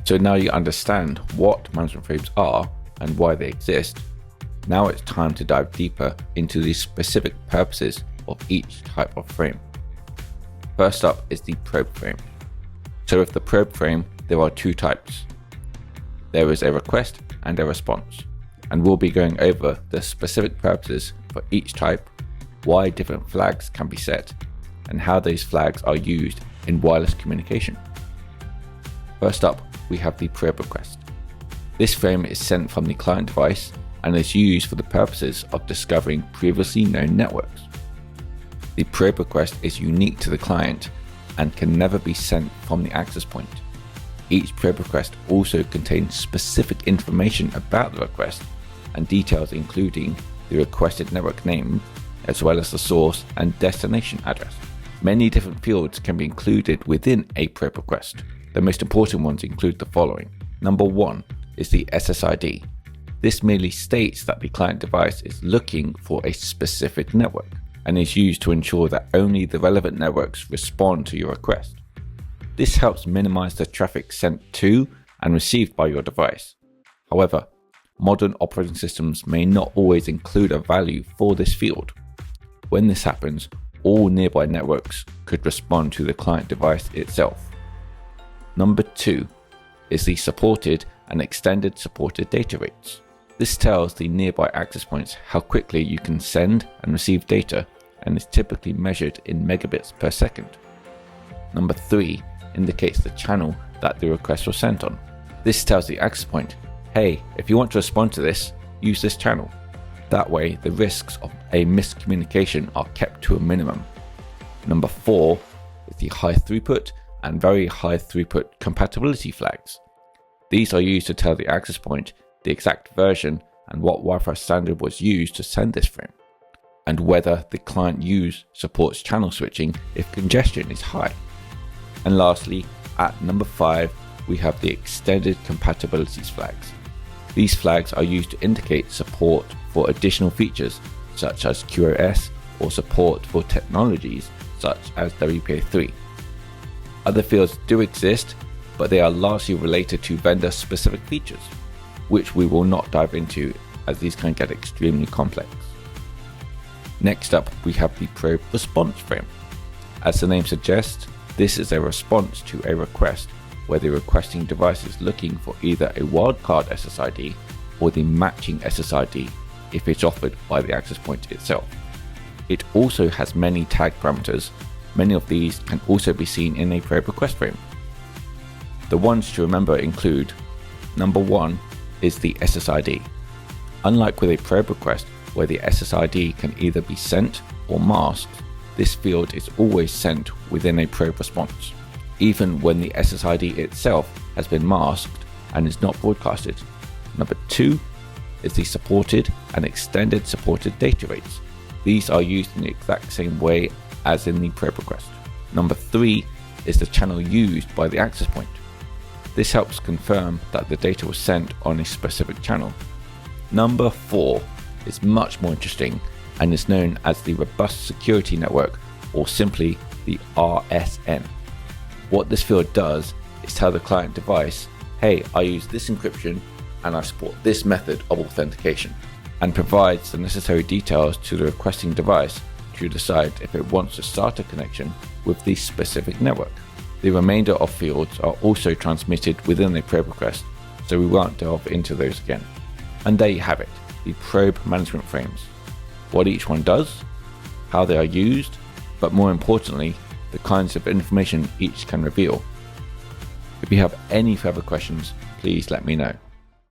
So now you understand what management frames are and why they exist. Now it's time to dive deeper into the specific purposes of each type of frame. First up is the probe frame. So with the probe frame, there are two types. There is a request and a response, and we'll be going over the specific purposes for each type, why different flags can be set, and how those flags are used in wireless communication. First up, we have the probe request. This frame is sent from the client device and is used for the purposes of discovering previously known networks. The probe request is unique to the client and can never be sent from the access point. Each probe request also contains specific information about the request and details including the requested network name, as well as the source and destination address. Many different fields can be included within a probe request. The most important ones include the following. Number 1 is the SSID. This merely states that the client device is looking for a specific network and is used to ensure that only the relevant networks respond to your request. This helps minimize the traffic sent to and received by your device. However, modern operating systems may not always include a value for this field. When this happens, all nearby networks could respond to the client device itself. Number 2 is the supported and extended supported data rates. This tells the nearby access points how quickly you can send and receive data and is typically measured in megabits per second. Number 3 indicates the channel that the request was sent on. This tells the access point, hey, if you want to respond to this, use this channel. That way, the risks of a miscommunication are kept to a minimum. Number 4 is the high throughput and very high throughput compatibility flags. These are used to tell the access point the exact version and what Wi-Fi standard was used to send this frame, and whether the client used supports channel switching if congestion is high. And lastly, at number 5, we have the extended compatibilities flags. These flags are used to indicate support for additional features such as QoS or support for technologies such as WPA3. Other fields do exist, but they are largely related to vendor specific features, which we will not dive into as these can get extremely complex. Next up, we have the probe response frame. As the name suggests, this is a response to a request where the requesting device is looking for either a wildcard SSID or the matching SSID if it's offered by the access point itself. It also has many tag parameters. Many of these can also be seen in a probe request frame. The ones to remember include: number 1 is the SSID. Unlike with a probe request where the SSID can either be sent or masked, this field is always sent within a probe response, even when the SSID itself has been masked and is not broadcasted. Number 2 is the supported and extended supported data rates. These are used in the exact same way as in the probe request. Number 3 is the channel used by the access point. This helps confirm that the data was sent on a specific channel. Number 4 is much more interesting and is known as the Robust Security Network, or simply the RSN. What this field does is tell the client device, hey, I use this encryption and I support this method of authentication, and provides the necessary details to the requesting device to decide if it wants to start a connection with the specific network. The remainder of fields are also transmitted within a probe request, so we won't delve into those again. And there you have it, the probe management frames. What each one does, how they are used, but more importantly, the kinds of information each can reveal. If you have any further questions, please let me know.